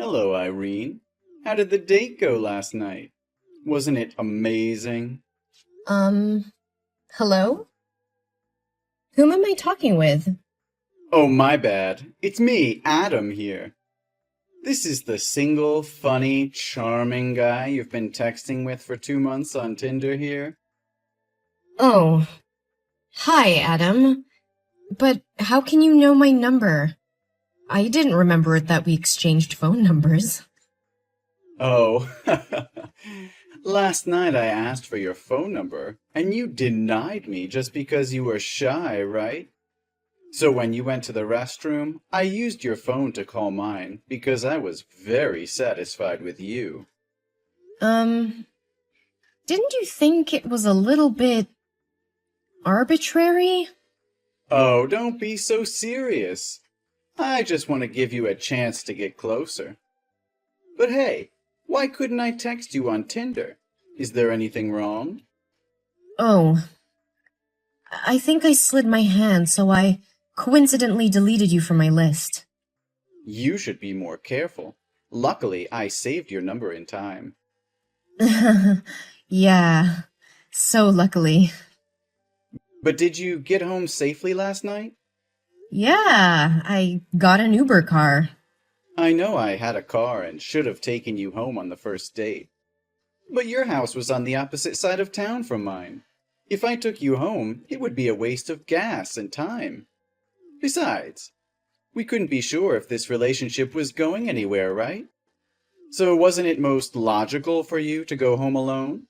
Hello, Irene. How did the date go last night? Wasn't it amazing? Um, Hello? Whom am I talking with? Oh, my bad. It's me, Adam, here. This is the single, funny, charming guy you've been texting with for 2 months on Tinder here. Oh, hi, Adam. But how can you know my number? I didn't remember that we exchanged phone numbers. Oh, last night I asked for your phone number, and you denied me just because you were shy, right? So when you went to the restroom, I used your phone to call mine because I was very satisfied with you. Um, didn't you think it was a little bit arbitrary? Oh, don't be so serious. I just want to give you a chance to get closer. But hey, why couldn't I text you on Tinder? Is there anything wrong? Oh, I think I slid my hand, so I coincidentally deleted you from my list. You should be more careful. Luckily, I saved your number in time. Yeah, so luckily. But did you get home safely last night? Yeah, I got an Uber car. I know I had a car and should have taken you home on the first date. But your house was on the opposite side of town from mine. If I took you home, it would be a waste of gas and time. Besides, we couldn't be sure if this relationship was going anywhere, right? So wasn't it most logical for you to go home alone?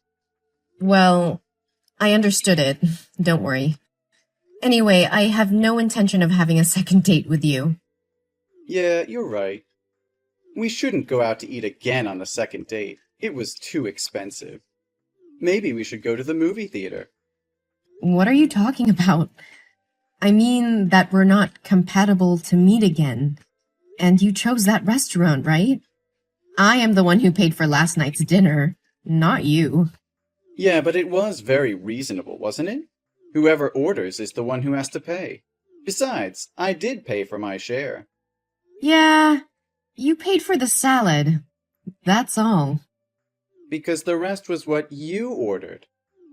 Well, I understood it. Don't worry. Anyway, I have no intention of having a second date with you. Yeah, you're right. We shouldn't go out to eat again on the second date. It was too expensive. Maybe we should go to the movie theater. What are you talking about? I mean that we're not compatible to meet again. And you chose that restaurant, right? I am the one who paid for last night's dinner, not you. Yeah, but it was very reasonable, wasn't it? Whoever orders is the one who has to pay. Besides, I did pay for my share. Yeah, you paid for the salad. That's all. Because the rest was what you ordered.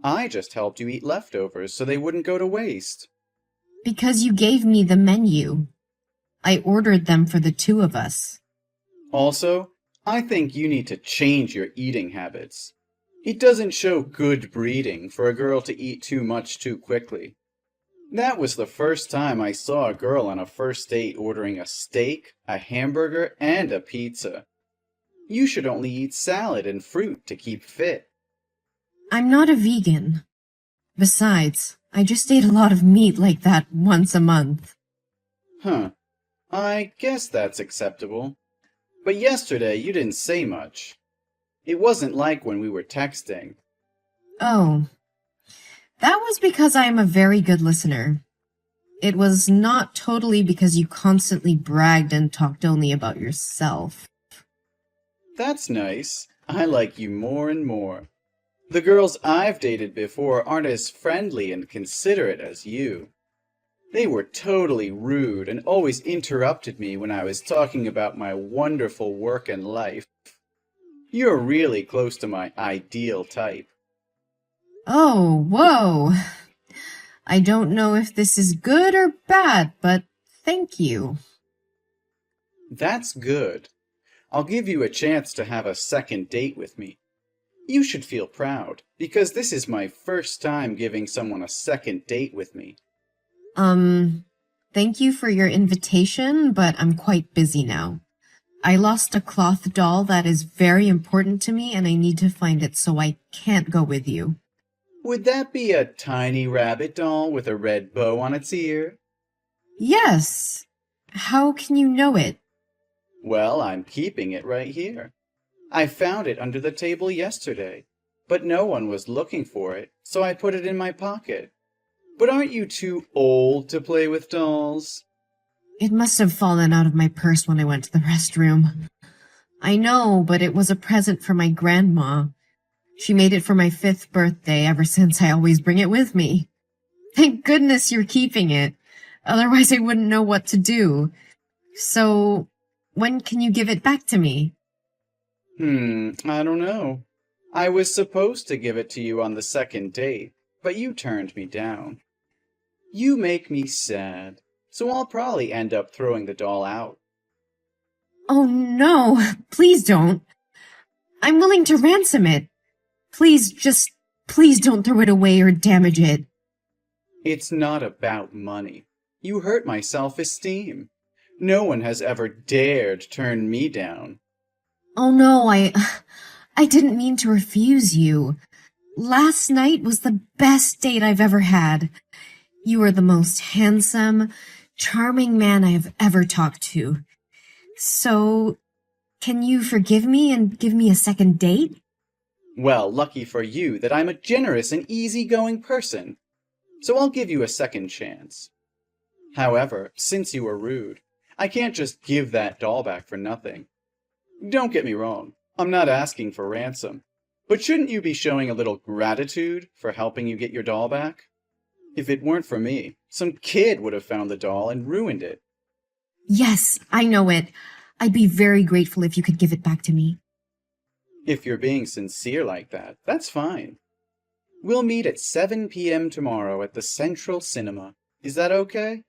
I just helped you eat leftovers so they wouldn't go to waste. Because you gave me the menu. I ordered them for the two of us. Also, I think you need to change your eating habits. It doesn't show good breeding for a girl to eat too much too quickly. That was the first time I saw a girl on a first date ordering a steak, a hamburger, and a pizza. You should only eat salad and fruit to keep fit. I'm not a vegan. Besides, I just ate a lot of meat like that once a month. Huh. I guess that's acceptable. But yesterday you didn't say much. It wasn't like when we were texting. Oh, that was because I am a very good listener. It was not totally because you constantly bragged and talked only about yourself. That's nice. I like you more and more. The girls I've dated before aren't as friendly and considerate as you. They were totally rude and always interrupted me when I was talking about my wonderful work and life. You're really close to my ideal type. Oh, whoa. I don't know if this is good or bad, but thank you. That's good. I'll give you a chance to have a second date with me. You should feel proud, because this is my first time giving someone a second date with me. Thank you for your invitation, but I'm quite busy now. I lost a cloth doll that is very important to me and I need to find it, so I can't go with you. Would that be a tiny rabbit doll with a red bow on its ear? Yes. How can you know it? Well, I'm keeping it right here. I found it under the table yesterday, but no one was looking for it, so I put it in my pocket. But aren't you too old to play with dolls? It must have fallen out of my purse when I went to the restroom. I know, but it was a present for my grandma. She made it for my 5th birthday. Ever since, I always bring it with me. Thank goodness you're keeping it. Otherwise, I wouldn't know what to do. So, when can you give it back to me? I don't know. I was supposed to give it to you on the second date, but you turned me down. You make me sad, so I'll probably end up throwing the doll out. Oh no, please don't. I'm willing to ransom it. Please don't throw it away or damage it. It's not about money. You hurt my self-esteem. No one has ever dared turn me down. Oh no, I didn't mean to refuse you. Last night was the best date I've ever had. You are the most handsome, charming man I have ever talked to. So, can you forgive me and give me a second date? Well, lucky for you that I'm a generous and easygoing person. So I'll give you a second chance. However, since you were rude, I can't just give that doll back for nothing. Don't get me wrong, I'm not asking for ransom. But shouldn't you be showing a little gratitude for helping you get your doll back? If it weren't for me, some kid would have found the doll and ruined it. Yes, I know it. I'd be very grateful if you could give it back to me. If you're being sincere like that, that's fine. We'll meet at 7 p.m. tomorrow at the Central Cinema. Is that okay?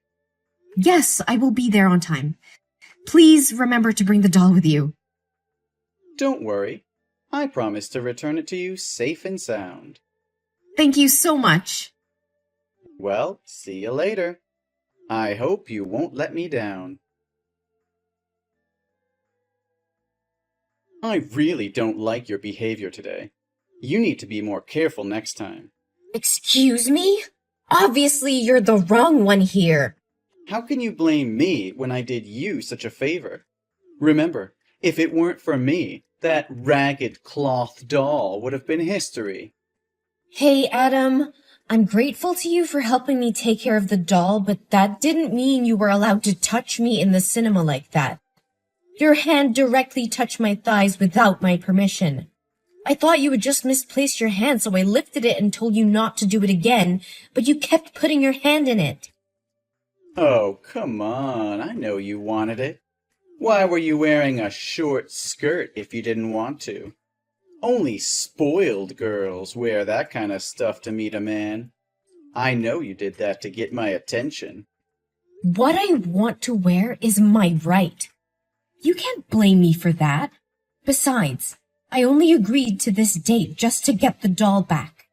Yes, I will be there on time. Please remember to bring the doll with you. Don't worry. I promise to return it to you safe and sound. Thank you so much. Well, see you later. I hope you won't let me down. I really don't like your behavior today. You need to be more careful next time. Excuse me? Obviously, you're the wrong one here. How can you blame me when I did you such a favor? Remember, if it weren't for me, that ragged cloth doll would have been history. Hey, Adam. I'm grateful to you for helping me take care of the doll, but that didn't mean you were allowed to touch me in the cinema like that. Your hand directly touched my thighs without my permission. I thought you would just misplace your hand, so I lifted it and told you not to do it again, but you kept putting your hand in it. Oh, come on. I know you wanted it. Why were you wearing a short skirt if you didn't want to? Only spoiled girls wear that kind of stuff to meet a man. I know you did that to get my attention. What I want to wear is my right. You can't blame me for that. Besides, I only agreed to this date just to get the doll back.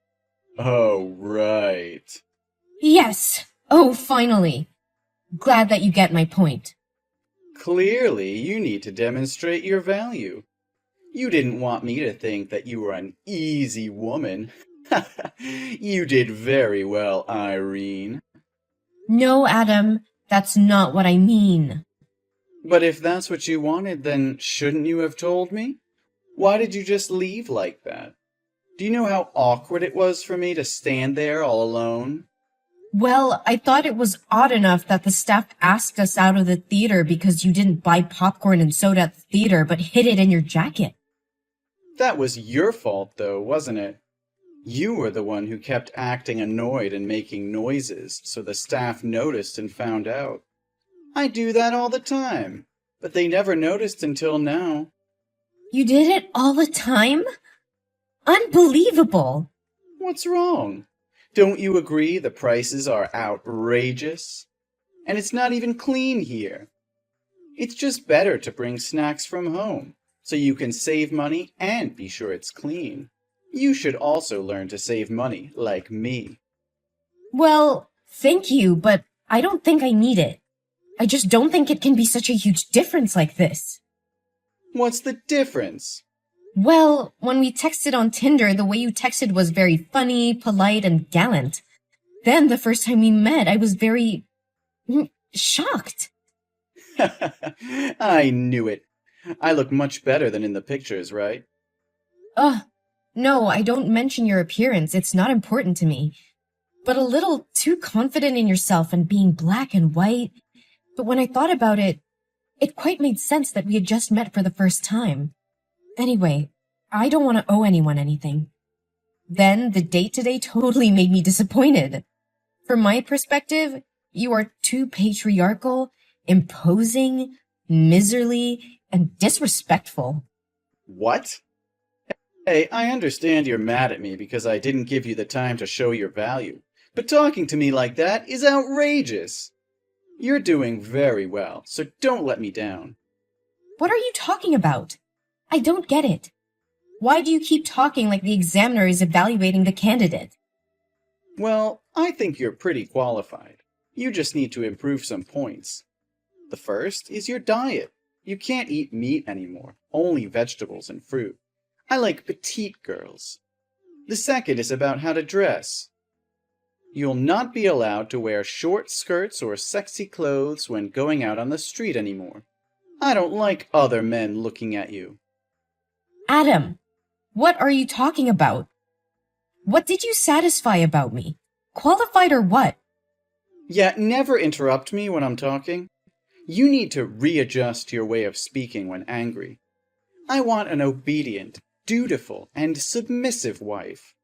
Oh, right. Yes. Oh, finally. Glad that you get my point. Clearly, you need to demonstrate your value. You didn't want me to think that you were an easy woman. You did very well, Irene. No, Adam, that's not what I mean. But if that's what you wanted, then shouldn't you have told me? Why did you just leave like that? Do you know how awkward it was for me to stand there all alone? Well, I thought it was odd enough that the staff asked us out of the theater because you didn't buy popcorn and soda at the theater but hid it in your jacket. That was your fault, though, wasn't it? You were the one who kept acting annoyed and making noises, so the staff noticed and found out. I do that all the time, but they never noticed until now. You did it all the time? Unbelievable! What's wrong? Don't you agree the prices are outrageous? And it's not even clean here. It's just better to bring snacks from home, so you can save money and be sure it's clean. You should also learn to save money, like me. Well, thank you, but I don't think I need it. I just don't think it can be such a huge difference like this. What's the difference? Well, when we texted on Tinder, the way you texted was very funny, polite, and gallant. Then, the first time we met, I was very... shocked. I knew it. I look much better than in the pictures, right? No, I don't mention your appearance. It's not important to me. But a little too confident in yourself and being black and white. But when I thought about it, it quite made sense that we had just met for the first time. Anyway, I don't want to owe anyone anything. Then the date today totally made me disappointed. From my perspective, you are too patriarchal, imposing, miserly, and disrespectful. What? Hey, I understand you're mad at me because I didn't give you the time to show your value, but talking to me like that is outrageous. You're doing very well, so don't let me down. What are you talking about? I don't get it. Why do you keep talking like the examiner is evaluating the candidate? Well, I think you're pretty qualified. You just need to improve some points. The first is your diet. You can't eat meat anymore, only vegetables and fruit. I like petite girls. The second is about how to dress. You'll not be allowed to wear short skirts or sexy clothes when going out on the street anymore. I don't like other men looking at you. Adam, what are you talking about? What did you satisfy about me? Qualified or what? Yeah, never interrupt me when I'm talking. You need to readjust your way of speaking when angry. I want an obedient, dutiful, and submissive wife.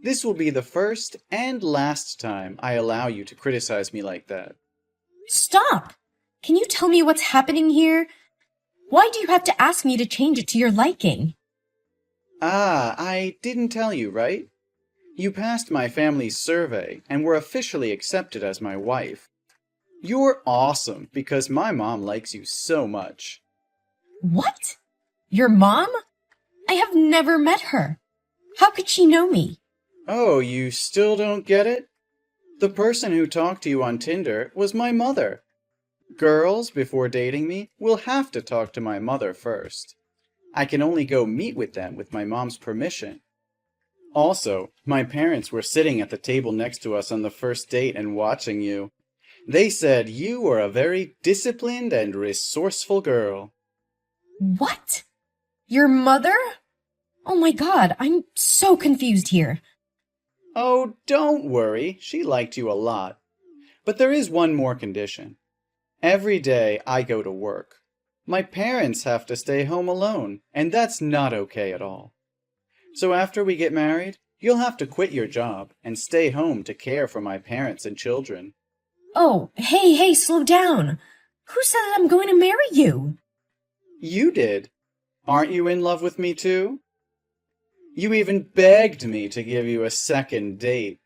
This will be the first and last time I allow you to criticize me like that. Stop! Can you tell me what's happening here? Why do you have to ask me to change it to your liking? Ah, I didn't tell you, right? You passed my family's survey and were officially accepted as my wife. You're awesome because my mom likes you so much. What? Your mom? I have never met her. How could she know me? Oh, you still don't get it? The person who talked to you on Tinder was my mother. Girls, before dating me, will have to talk to my mother first. I can only go meet with them with my mom's permission. Also, my parents were sitting at the table next to us on the first date and watching you. They said you were a very disciplined and resourceful girl. What? Your mother? Oh my god, I'm so confused here. Oh, don't worry, she liked you a lot. But there is one more condition. Every day I go to work. My parents have to stay home alone, and that's not okay at all. So after we get married, you'll have to quit your job and stay home to care for my parents and children. Oh, hey, slow down. Who said that I'm going to marry you? You did. Aren't you in love with me too? You even begged me to give you a second date.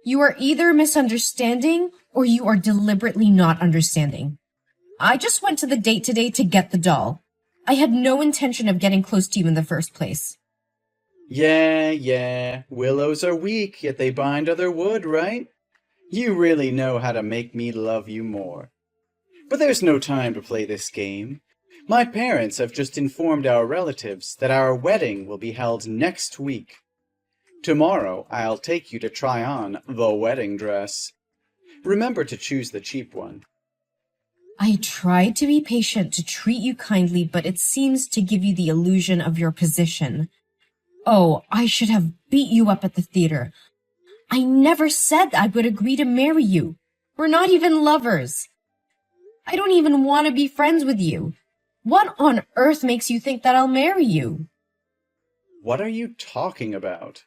You are either misunderstanding or you are deliberately not understanding. I just went to the date today to get the doll. I had no intention of getting close to you in the first place. Yeah, willows are weak, yet they bind other wood, right? You really know how to make me love you more. But there's no time to play this game. My parents have just informed our relatives that our wedding will be held next week. Tomorrow, I'll take you to try on the wedding dress. Remember to choose the cheap one. I tried to be patient to treat you kindly, but it seems to give you the illusion of your position. Oh, I should have beat you up at the theater. I never said I would agree to marry you. We're not even lovers. I don't even want to be friends with you. What on earth makes you think that I'll marry you? What are you talking about?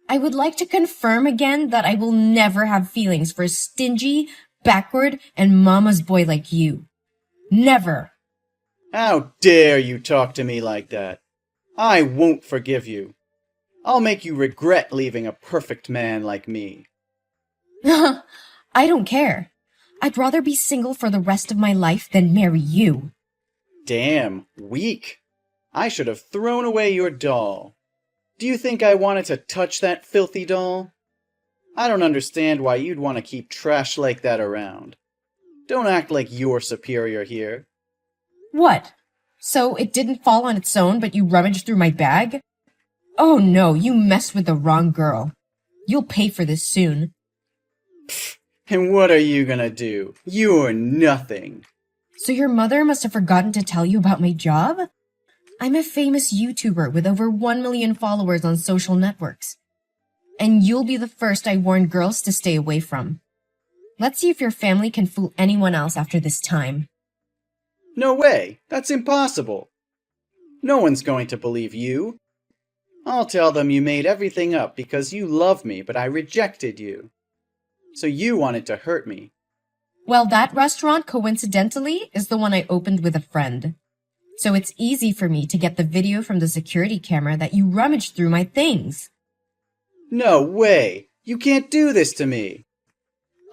I would like to confirm again that I will never have feelings for a stingy, backward, and mama's boy like you. Never. How dare you talk to me like that? I won't forgive you. I'll make you regret leaving a perfect man like me. I don't care. I'd rather be single for the rest of my life than marry you. Damn, weak. I should have thrown away your doll. Do you think I wanted to touch that filthy doll? I don't understand why you'd want to keep trash like that around. Don't act like you're superior here. What? So it didn't fall on its own, but you rummaged through my bag? Oh no, you messed with the wrong girl. You'll pay for this soon. And what are you gonna do? You're nothing. So your mother must have forgotten to tell you about my job? I'm a famous YouTuber with over 1 million followers on social networks. And you'll be the first I warn girls to stay away from. Let's see if your family can fool anyone else after this time. No way! That's impossible! No one's going to believe you. I'll tell them you made everything up because you love me, but I rejected you. So you wanted to hurt me. Well, that restaurant, coincidentally, is the one I opened with a friend. So it's easy for me to get the video from the security camera that you rummaged through my things. No way! You can't do this to me!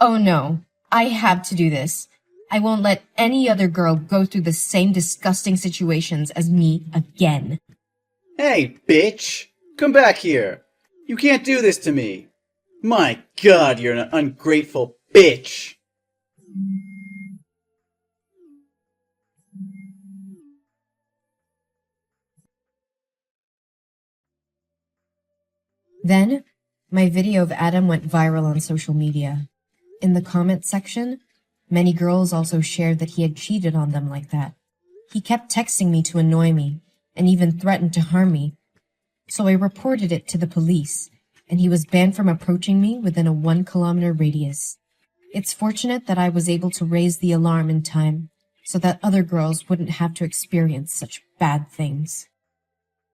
Oh no, I have to do this. I won't let any other girl go through the same disgusting situations as me again. Hey, bitch! Come back here! You can't do this to me! My God, you're an ungrateful bitch! Then, my video of Adam went viral on social media. In the comments section, many girls also shared that he had cheated on them like that. He kept texting me to annoy me, and even threatened to harm me. So I reported it to the police, and he was banned from approaching me within a 1-kilometer radius. It's fortunate that I was able to raise the alarm in time, so that other girls wouldn't have to experience such bad things.